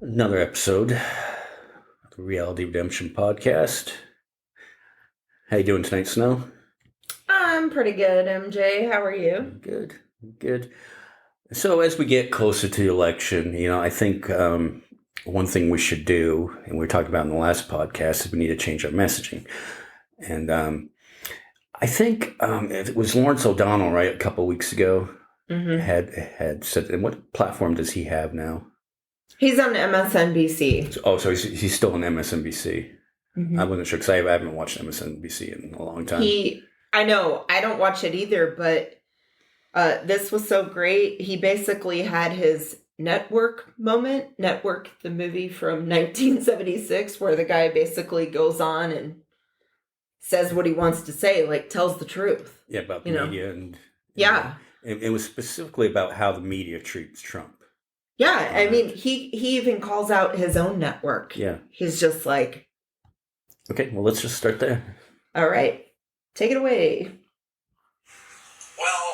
Another episode of the Reality Redemption Podcast. How you doing tonight, Snow? I'm pretty good, MJ. How are you? Good. So as we get closer to the election, I think one thing we should do, and we talked about in the last podcast, is we need to change our messaging. And I think it was Lawrence O'Donnell, right, a couple of weeks ago, had said, and what platform does he have now? He's on MSNBC. So he's still on MSNBC. I wasn't sure because I haven't watched MSNBC in a long time. I know, I don't watch it either, but this was so great. He basically had his Network moment. Network, the movie from 1976, where the guy basically goes on and says what he wants to say, like tells the truth. Yeah, about the media and yeah. It was specifically about how the media treats Trump. Yeah, I mean, he even calls out his own network. Yeah. He's just like... Okay, well, let's just start there. All right. Take it away. Well,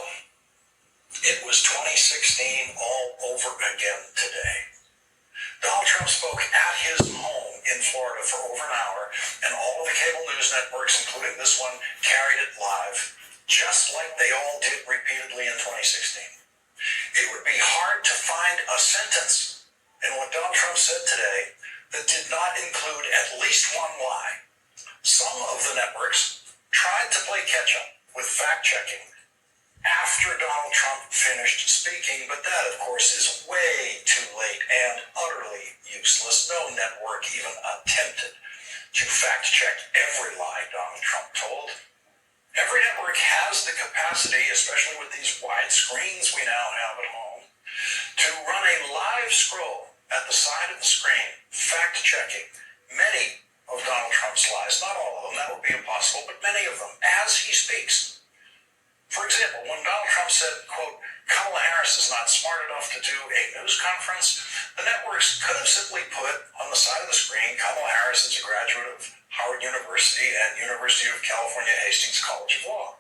it was 2016 all over again today. Donald Trump spoke at his home in Florida for over an hour, and all of the cable news networks, including this one, carried it live, just like they all did repeatedly in 2016. It would be hard to find a sentence in what Donald Trump said today that did not include at least one lie. Some of the networks tried to play catch-up with fact-checking after Donald Trump finished speaking, but that, of course, is way too late and utterly useless. No network even attempted to fact-check every lie Donald Trump told. Every network has the capacity, especially with these wide screens we now have at home, to run a live scroll at the side of the screen, fact-checking many of Donald Trump's lies. Not all of them, that would be impossible, but many of them, as he speaks. For example, when Donald Trump said, quote, Kamala Harris is not smart enough to do a news conference, the networks could have simply put on the side of the screen, Kamala Harris is a graduate of Howard University and University of California Hastings College of Law.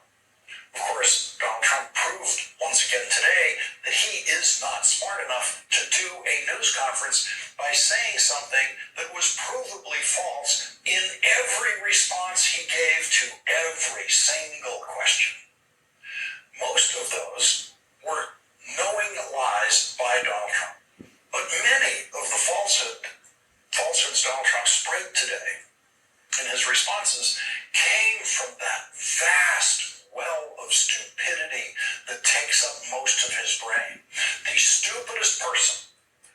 Of course, Donald Trump proved once again today that he is not smart enough to do a news conference by saying something that was provably false in every response he gave to every single question. Most of those were knowing lies by Donald Trump. But many of the falsehoods Donald Trump spread today in his responses came from that vast well of stupidity that takes up most of his brain. The stupidest person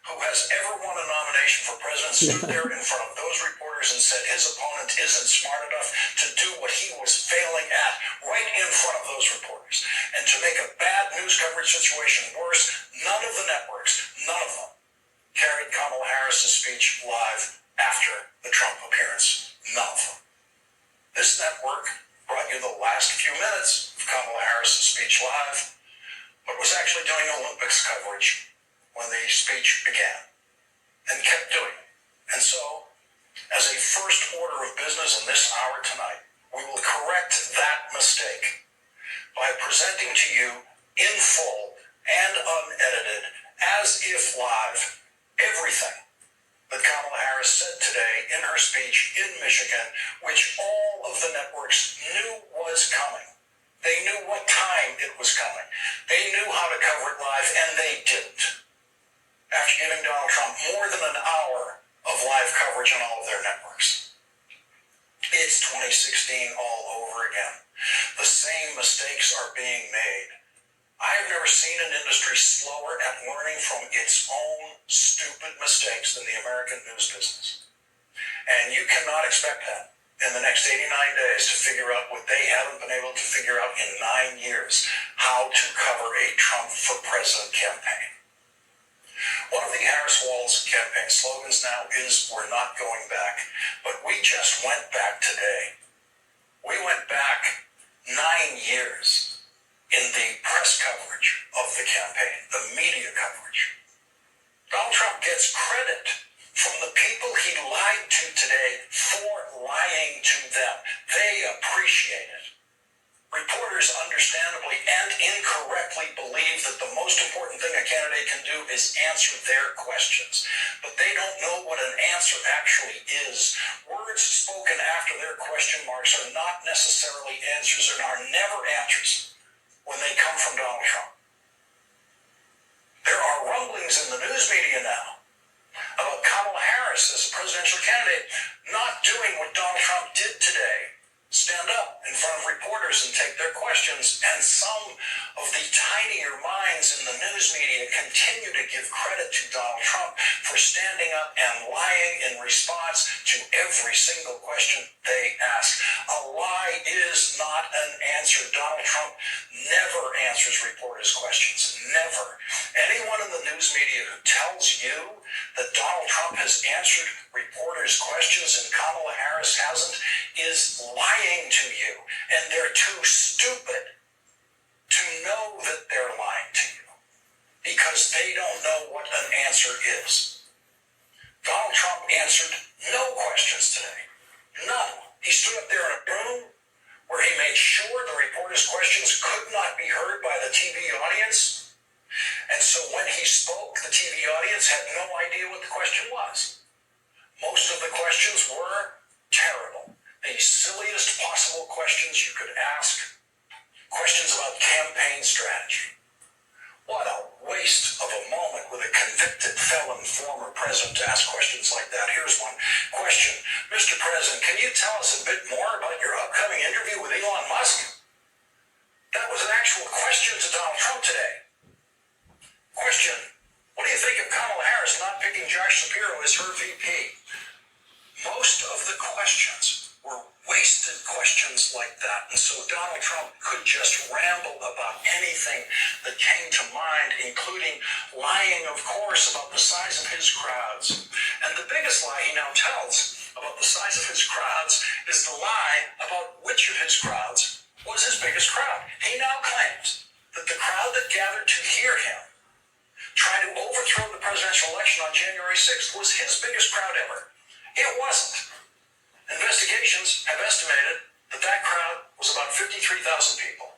who has ever won a nomination for president stood there in front of those reporters and said his opponent isn't smart enough to do what he was failing at right in front of those reporters. And to make a bad news coverage situation worse, none of the networks, none of them, carried Kamala Harris's speech live after the Trump appearance. None of them. This network brought you the last few minutes of Kamala Harris's speech live, but was actually doing Olympics coverage when the speech began, and kept doing it. And so, as a first order of business in this hour tonight, we will correct that mistake by presenting to you in full and unedited, as if live, everything that Kamala Harris said today in her speech in Michigan, which all of the networks knew was coming. They knew what time it was coming. They knew how to cover it live, and they didn't. After giving Donald Trump more than an hour of live coverage on all of their networks. It's 2016 all over again. The same mistakes are being made. I have never seen an industry slower at learning from its own stupid mistakes than the American news business. And you cannot expect that in the next 89 days to figure out what they haven't been able to figure out in 9 years, how to cover a Trump for president campaign. One of the Harris-Walz campaign slogans now is, we're not going back. But we just went back today. We went back 9 years in the press coverage of the campaign, the media coverage. Donald Trump gets credit from the people he lied to today for lying to them. They appreciate it. Reporters understandably and incorrectly believe that the most important thing a candidate they can do is answer their questions. But they don't know what an answer actually is. Words spoken after their question marks are not necessarily answers and are never answers when they come from Donald Trump. There are rumblings in the news media now about Kamala Harris as a presidential candidate not doing what Donald Trump did today. Stand up in front of reporters and take their questions, and some of the tinier minds in the news media continue to give credit to Donald Trump for standing up and lying in response to every single question they ask. A lie is not an answer. Donald Trump never answers reporters' questions. Never. Anyone in the news media who tells you that Donald Trump has answered reporters' questions and Kamala Harris hasn't is lying to you, and they're too stupid to know that they're lying to you because they don't know what an answer is. Donald Trump answered no questions today. None. He stood up there in a room where he made sure the reporters' questions could not be heard by the TV audience. And so when he spoke, the TV audience had no idea what the question was. Most of the questions were terrible. The silliest possible questions you could ask. Questions about campaign strategy. What a waste of a moment with a convicted felon former president to ask questions like that. Here's one question. Mr. President, can you tell us a bit more about your upcoming interview with Elon Musk? That was an actual question to Donald Trump today. Question. What do you think of Kamala Harris not picking Josh Shapiro as her VP? Most of the questions were wasted questions like that. And so Donald Trump could just ramble about anything that came to mind, including lying, of course, about the size of his crowds. And the biggest lie he now tells about the size of his crowds is the lie about which of his crowds was his biggest crowd. He now claims that the crowd that gathered to hear him try to overthrow the presidential election on January 6th was his biggest crowd ever. It wasn't. Investigations have estimated that that crowd was about 53,000 people.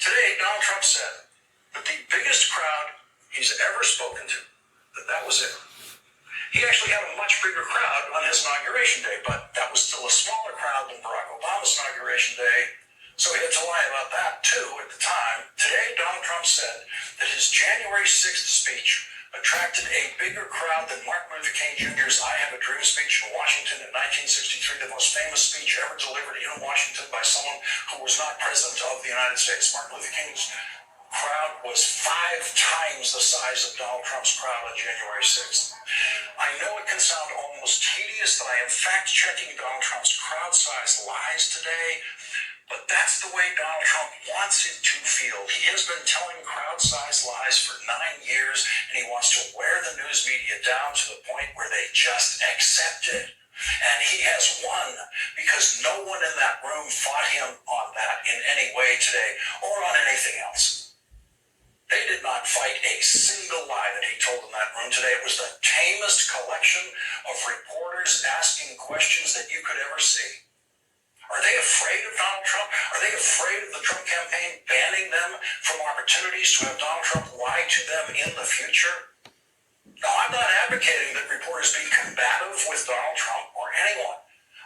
Today, Donald Trump said that the biggest crowd he's ever spoken to, that was it. He actually had a much bigger crowd on his inauguration day, but that was still a smaller crowd than Barack Obama's inauguration day. So he had to lie about that, too, at the time. Today, Donald Trump said that his January 6th speech attracted a bigger crowd than Martin Luther King Jr.'s I Have a Dream speech in Washington in 1963, the most famous speech ever delivered in Washington by someone who was not president of the United States. Martin Luther King's crowd was 5 times the size of Donald Trump's crowd on January 6th. I know it can sound almost tedious that I am fact-checking Donald Trump's crowd size lies today, but that's the way Donald Trump wants it to feel. He has been telling crowd-sized lies for 9 years, and he wants to wear the news media down to the point where they just accept it. And he has won because no one in that room fought him on that in any way today or on anything else. They did not fight a single lie that he told in that room today. It was the tamest collection of reporters asking questions that you could ever see. Are they afraid of Donald Trump? Are they afraid of the Trump campaign banning them from opportunities to have Donald Trump lie to them in the future? No, I'm not advocating that reporters be combative with Donald Trump or anyone.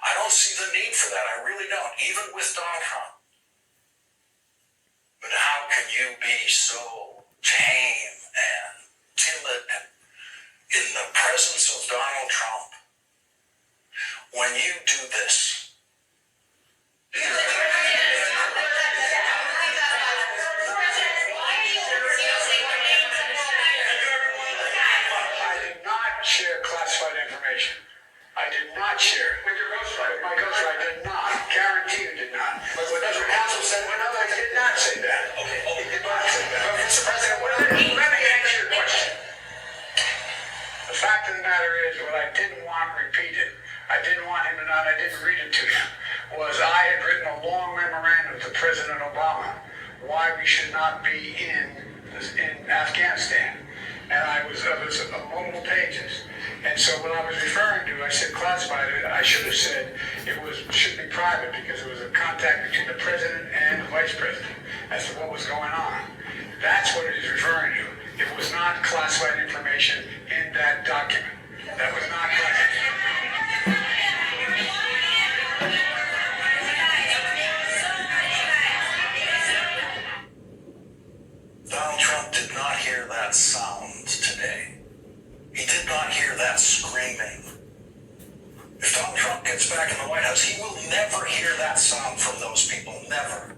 I don't see the need for that. I really don't, even with Donald Trump. But how can you be so tame and timid in the presence of Donald Trump when you do this? I did not share classified information. I did not share. With your ghostwriter? My ghostwriter did not. Guarantee you did not. But what does your counsel say? Well, no, I did not say that. Okay. He did not say that. But Mr. President, let me answer your question. The fact of the matter is, what I didn't want repeated, I didn't want him to know, I didn't read it to him, was I had written a long memorandum to President Obama why we should not be in Afghanistan. And it was multiple pages. And so what I was referring to, I said classified. I should have said should be private because it was a contact between the president and the vice president as to what was going on. That's what it is referring to. It was not classified information in that document. That was not present. Donald Trump did not hear that sound today. He did not hear that screaming. If Donald Trump gets back in the White House, he will never hear that sound from those people. Never.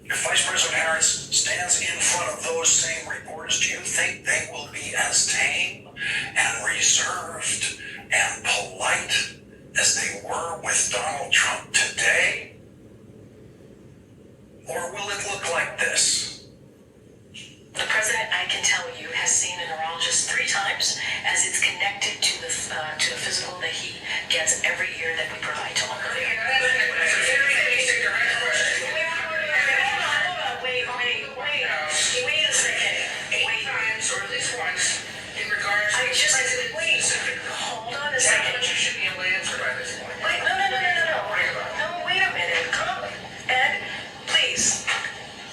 If Vice President Harris stands in front of those same reporters, do you think they will be as tame and reserved and polite as they were with Donald Trump today? Or will it look like this? The president, I can tell you, has seen a neurologist 3 times, as it's connected to the physical that he gets every year that we provide to him. Wait a second. 8 times, or at least once, in regards to Wait, hold on a second. you should be able to answer by this point. Wait, no. No, wait a minute. Come, Ed, please.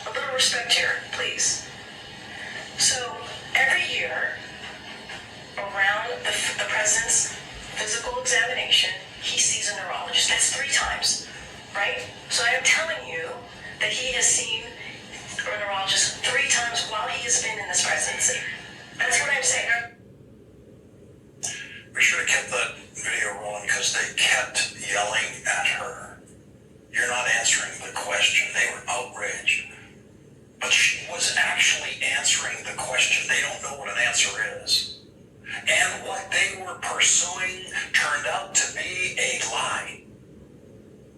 A little respect here, please. So, every year, around the president's physical examination, he sees a neurologist. That's 3 times, right? So I am telling you that he has seen a neurologist 3 times while he has been in this presidency. That's what I'm saying. We should have kept that video rolling because they kept yelling at her. You're not answering the question. They were outraged. But she was actually answering the question. They don't know what an answer is. And what they were pursuing turned out to be a lie.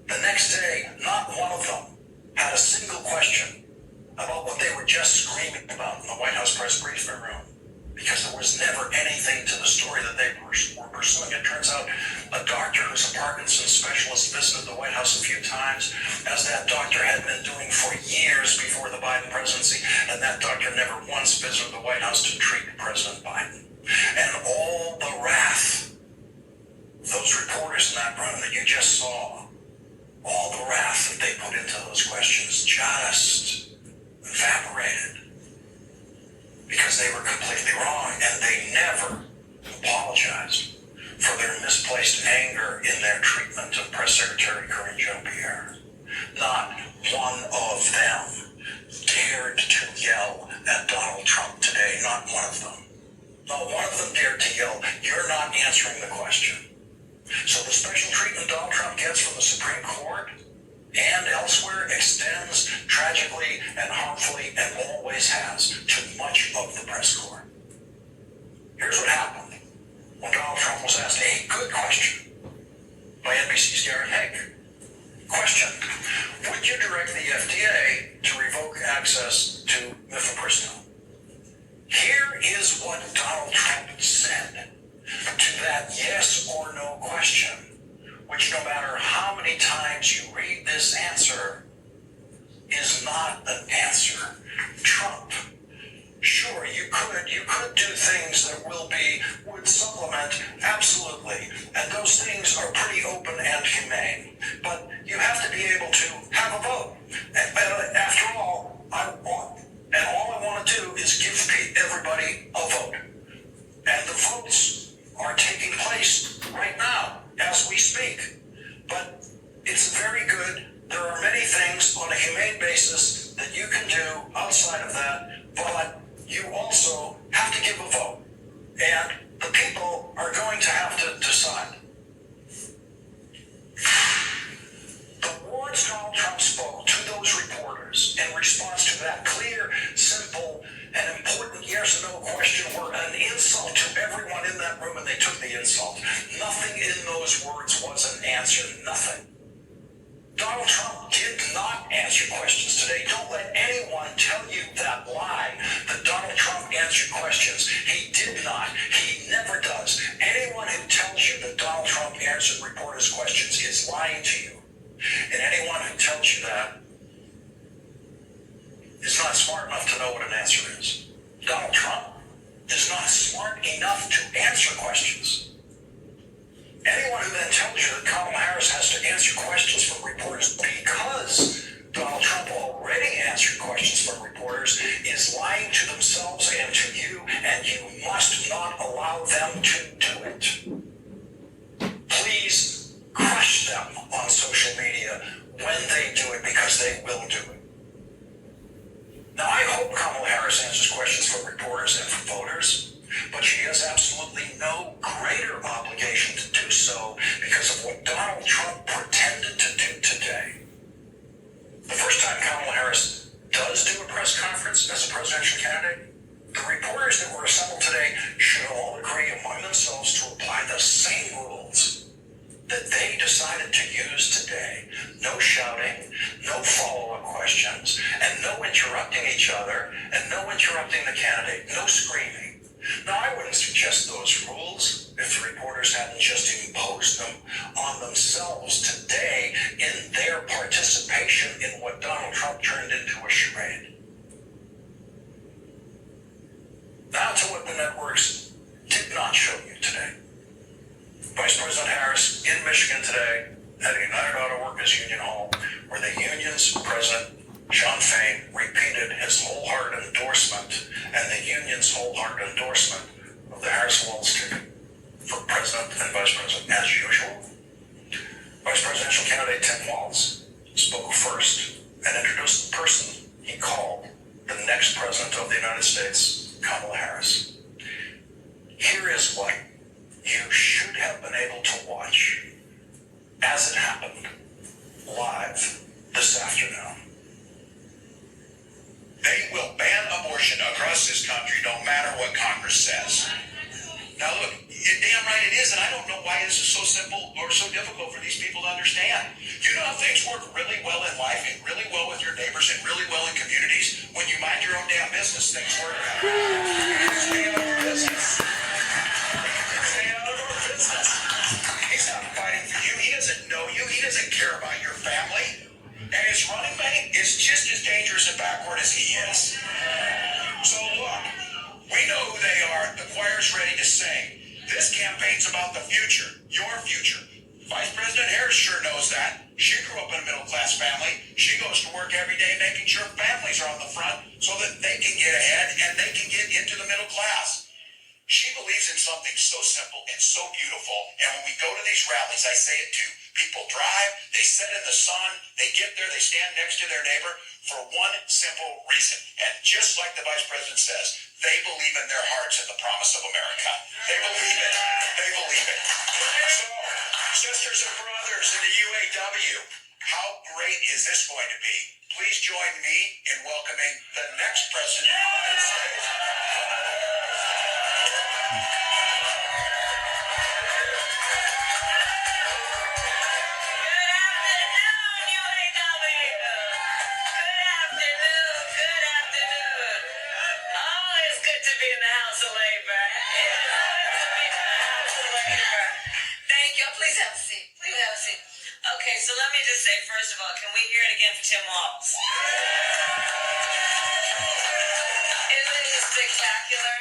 The next day, not one of them had a single question about what they were just screaming about in the White House press briefing room. Because there was never anything to the story that they were pursuing. It turns out a doctor who's a Parkinson's specialist visited the White House a few times, as that doctor had been doing for years before the Biden presidency, and that doctor never once visited the White House to treat President Biden. And all the wrath, those reporters in that room that you just saw, all the wrath that they put into those questions just evaporated. Because they were completely wrong, and they never apologized for their misplaced anger in their treatment of Press Secretary Karine Jean-Pierre. Not one of them dared to yell at Donald Trump today, not one of them. Not one of them dared to yell, "You're not answering the question." So the special treatment Donald Trump gets from the Supreme Court and elsewhere extends tragically and harmfully, and always has, to much of the press corps. Here's what happened when Donald Trump was asked a good question by NBC's Garrett Haake. Question: would you direct the FDA to revoke access to mifepristone? Here is what Donald Trump said to that yes or no question, which no matter how many times you read this answer, is not an answer. Trump, sure, you could do things that would supplement, absolutely, and those things are pretty open and humane, but you have to be able to have a vote. And after all, all I want to do is give everybody a vote. And the votes are taking place right now as we speak. But it's very good. There are many things on a humane basis that you can do outside of that, but you also have to give a vote. And the people are going to have to decide. The words Donald Trump spoke to those reporters in response to that clear, simple, and important yes or no question were an insult to everyone in that room, and they took the insult. Nothing in those words was an answer. Nothing. Donald Trump did not answer questions today. Don't let anyone tell you that lie, that Donald Trump answered questions. He did not. He never does. Anyone who tells you that Donald Trump answered reporters' questions is lying to you. And anyone who tells you that is not smart enough to know what an answer is. Donald Trump is not smart enough to answer questions. Anyone who then tells you that Kamala Harris has to answer questions from reporters because Donald Trump already answered questions from reporters is lying to themselves and to you and you must not allow them to do it. Please crush them on social media when they do it, because they will do it. Now, I hope Kamala Harris answers questions from reporters and from voters, but she has absolutely no greater obligation to do so because of what Donald Trump pretended to do today. The first time Kamala Harris does do a press conference as a presidential candidate, the reporters that were assembled today should all agree among themselves to apply the same rules that they decided to use today. No shouting, no follow-up questions, and no interrupting each other, and no interrupting the candidate, no screaming. Now, I wouldn't suggest those rules if the reporters hadn't just imposed them on themselves today in their participation in what Donald Trump turned into a charade. Now to what the networks did not show you today. Vice President Harris in Michigan today at a United Auto Workers Union Hall, where the union's president, John Fain, repeated his wholehearted endorsement and the union's wholehearted endorsement of the Harris-Walz ticket for president and vice president. As usual, Vice Presidential candidate Tim Walz spoke first and introduced the person he called the next president of the United States, Kamala Harris. Here is what you should have been able to watch as it happened live this afternoon. They will ban abortion across this country, no matter what Congress says. Now look, damn right it is, and I don't know why this is so simple or so difficult for these people to understand. You know how things work really well in life and really well with your neighbors and really well in communities? When you mind your own damn business, things work better. Stay out of our business. Stay out of our business. He's not fighting for you. He doesn't know you. He doesn't care about your family. And his running mate is just as dangerous and backward as he is. So look, we know who they are. The choir's ready to sing. This campaign's about the future, your future. Vice President Harris sure knows that. She grew up in a middle-class family. She goes to work every day making sure families are on the front so that they can get ahead and they can get into the middle class. She believes in something so simple and so beautiful. And when we go to these rallies, I say it too. People drive, they sit in the sun, they get there, they stand next to their neighbor for one simple reason. And just like the Vice President says, they believe in their hearts in the promise of America. They believe it. They believe it. So, sisters and brothers in the UAW, how great is this going to be? Please join me in welcoming the next president of the United States. Okay, so let me just say, first of all, can we hear it again for Tim Walz? Isn't he spectacular?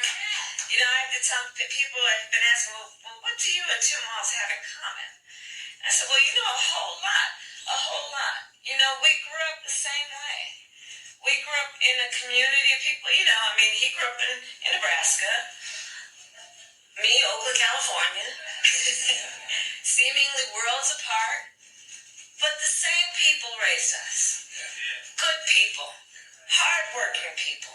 You know, I have to tell people, I've been asking, well, what do you and Tim Walz have in common? I said, well, you know, a whole lot. You know, we grew up the same way. We grew up in a community of people, you know, I mean, he grew up in Nebraska. Me, Oakland, California. Seemingly worlds apart. But the same people raised us. Good people. Hardworking people.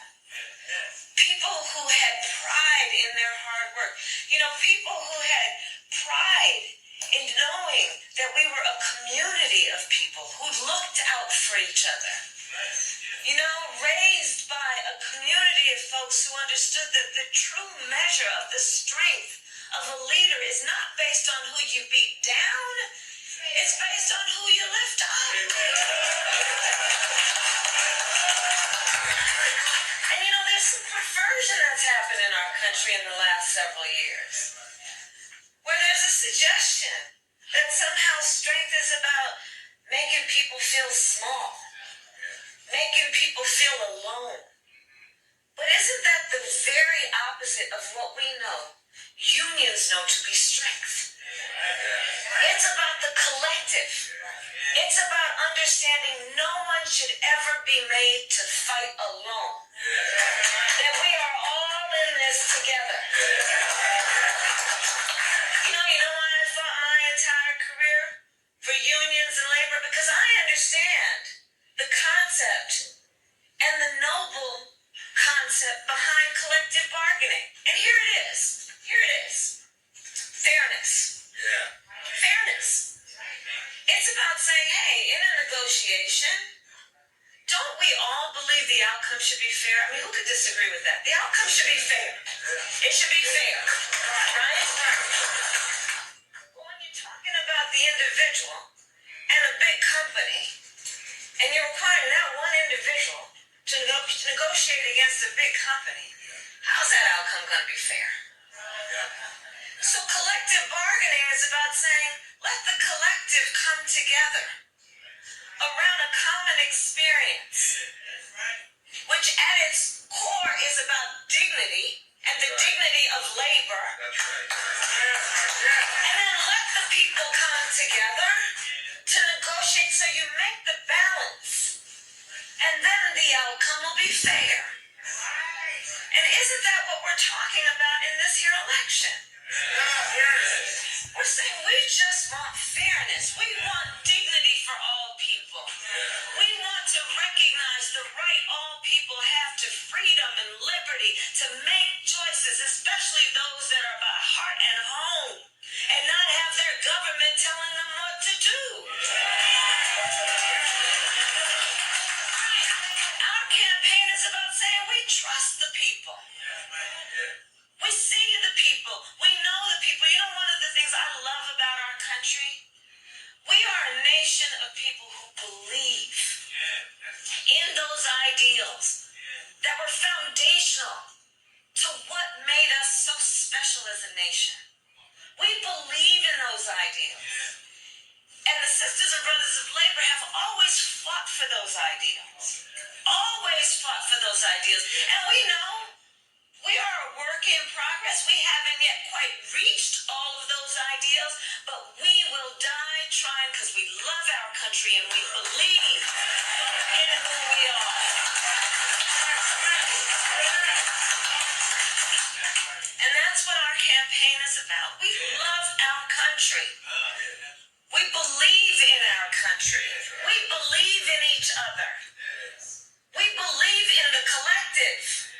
People who had pride in their hard work. You know, people who had pride in knowing that we were a community of people who looked out for each other. You know, raised by a community of folks who understood that the true measure of the strength of a leader is not based on who you beat down, it's based on who you lift up. And you know, there's some perversion that's happened in our country in the last several years, where there's a suggestion that somehow strength is about making people feel small, making people feel alone. But isn't that the very opposite of what we know unions know to be strength? It's about the collective. It's about understanding no one should ever be made to fight alone. That we are all in fairness together. You know why I fought my entire career for unions and labor? Because I understand the concept and the noble concept behind collective bargaining. And here it is. Here it is. Fairness. Yeah. Fairness. It's about saying, hey, in a negotiation, don't we all believe the outcome should be fair? I mean, who could disagree with that? The outcome should be fair. It should be fair, right? But when you're talking about the individual and a big company, and you're requiring that one individual to negotiate against a big company, how's that outcome going to be fair? So collective bargaining is about saying, let the collective come together around a common experience, which at its core is about dignity and the dignity of labor. That's right. And then let the people come together to negotiate so you make the balance. And then the outcome will be fair. And isn't that what we're talking about in this here election? We're saying we just want fairness. We want dignity for all people. We want to recognize the right all people have to freedom and liberty to make choices, especially those that are about heart and home, and not have their government telling them what to do. Our campaign is about saying we trust the people. We see the people. We know the people. You know one of the things I love about our country? We are a nation of people who believe in those ideals that were foundational to what made us so special as a nation. We believe in those ideals. And the sisters and brothers of labor have always fought for those ideals. Always fought for those ideals. And we know we are a work in progress. We haven't yet quite reached all of those ideals, but we will die trying because we love our country and we believe in who we are. And that's what our campaign is about. We love our country. We believe in our country. We believe in each other. We believe in the collective.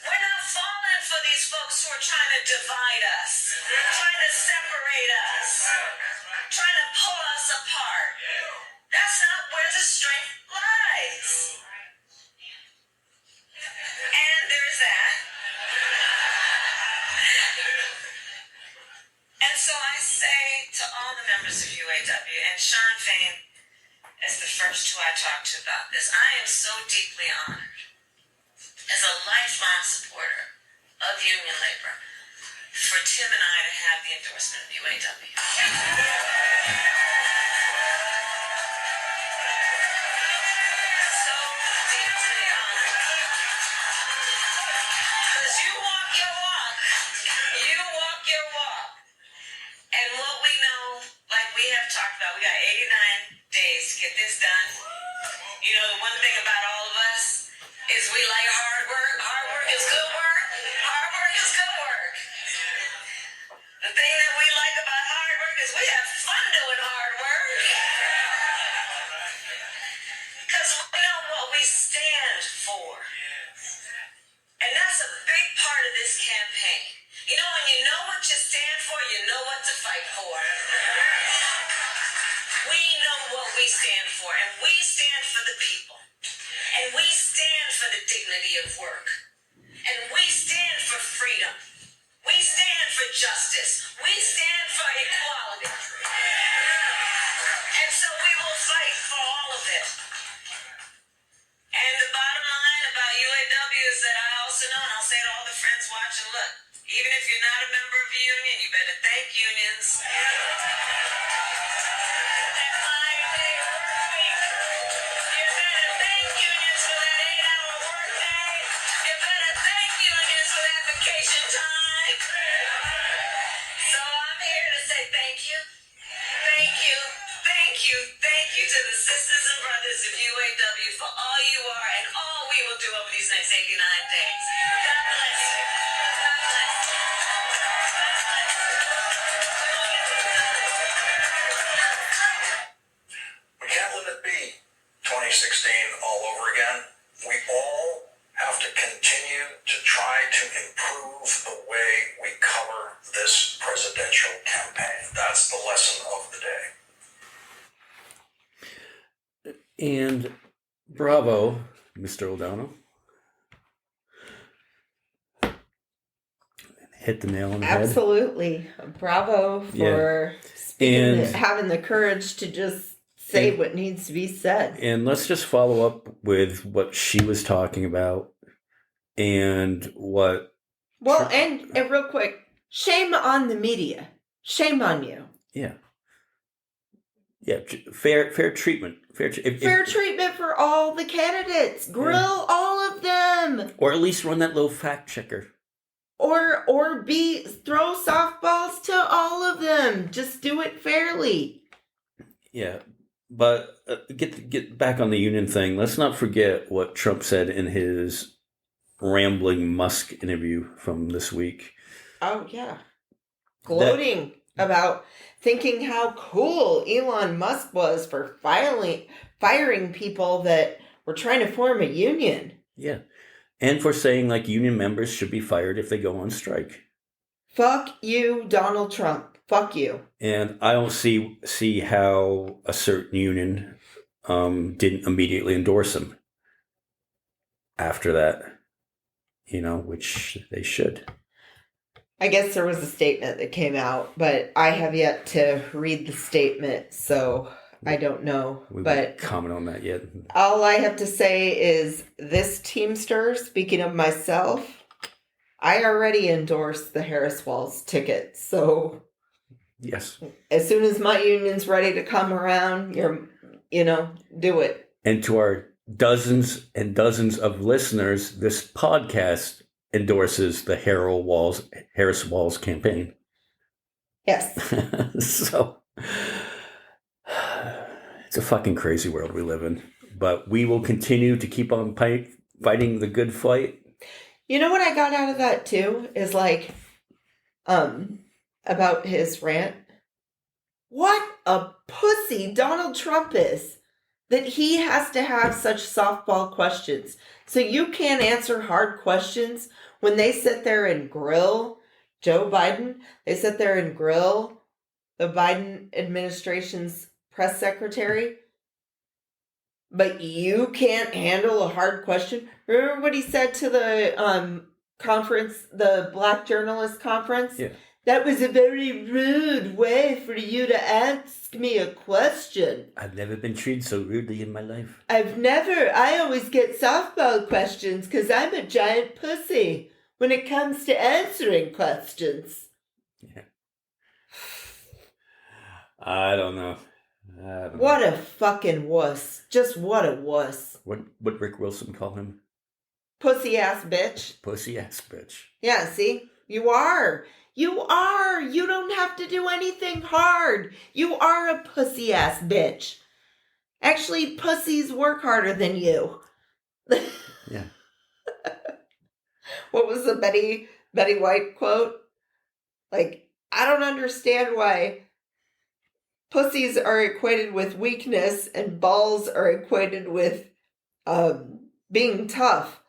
We're not falling for these folks who are trying to divide us, trying to separate us, trying to pull us apart. That's not where the strength lies. And there's that. And so I say to all the members of UAW, and Sean Fain is the first who I talked to about this, I am so deeply honored as a lifelong supporter of union labor for Tim and I to have the endorsement of UAW. So deeply honored. Because you walk your walk. You walk your walk. And what we know, like we have talked about, we got 89 days to get this done. You know, the one thing about all of us is we like hard work. Hard work is good work. Hard work is good work. The thing that we like about hard work is we have fun doing hard work. Because we know what we stand for. And that's a big part of this campaign. You know, when you know what you stand for, you know what to fight for. We know what we stand for, and we stand for the people. And we stand for the dignity of work. And we stand for freedom. We stand for justice. We stand for equality. And so we will fight for all of it. And the bottom line about UAW is that I also know, and I'll say to all the friends watching, look, even if you're not a member of a union, you better thank unions. Thank you to the sisters and brothers of UAW for all you are and all we will do over these next 89 days. God bless you. And bravo, Mr. O'Donnell. Hit the nail on the head. Absolutely. Bravo for having the courage to just say what needs to be said. And let's just follow up with what she was talking about and what... Well, and real quick, shame on the media. Shame on you. Yeah. Yeah, fair treatment. Fair treatment for all the candidates. Grill all of them. Or at least run that little fact checker. Or throw softballs to all of them. Just do it fairly. Yeah, but get back on the union thing. Let's not forget what Trump said in his rambling Musk interview from this week. Oh yeah, gloating about thinking how cool Elon Musk was for firing people that were trying to form a union. Yeah. And for saying, like, union members should be fired if they go on strike. Fuck you, Donald Trump. Fuck you. And I don't see how a certain union didn't immediately endorse him after that, which they should. I guess there was a statement that came out, but I have yet to read the statement, so... I don't know, but comment on that yet. All I have to say is this Teamster, speaking of myself, I already endorsed the Harris Walz ticket. So yes, as soon as my union's ready to come around, do it. And to our dozens and dozens of listeners, this podcast endorses the Harris Walz campaign. Yes. So it's a fucking crazy world we live in, but we will continue to keep on fighting the good fight. You know what I got out of that too is about his rant. What a pussy Donald Trump is that he has to have such softball questions. So you can't answer hard questions when they sit there and grill Joe Biden. They sit there and grill the Biden administration's press secretary, but you can't handle a hard question. Remember what he said to the conference, the Black Journalist Conference? Yeah. That was a very rude way for you to ask me a question. I've never been treated so rudely in my life. I always get softball questions because I'm a giant pussy when it comes to answering questions. Yeah. I don't know. What a fucking wuss. Just what a wuss. What Rick Wilson call him? Pussy ass bitch. Pussy ass bitch. Yeah, see? You are. You are. You don't have to do anything hard. You are a pussy ass bitch. Actually, pussies work harder than you. Yeah. What was the Betty White quote? I don't understand why pussies are equated with weakness and balls are equated with being tough.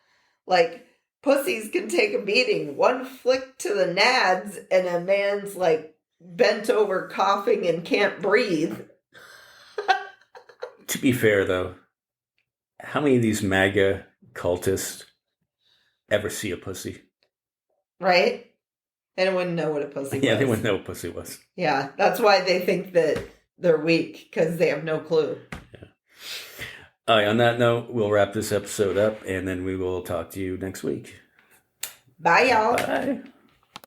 Pussies can take a beating. One flick to the nads and a man's bent over coughing and can't breathe. To be fair, though, how many of these MAGA cultists ever see a pussy? Right? They wouldn't know what a pussy was. Yeah, they wouldn't know what pussy was. Yeah, that's why they think that they're weak, because they have no clue. Yeah. All right, on that note, we'll wrap this episode up, and then we will talk to you next week. Bye, y'all. Bye.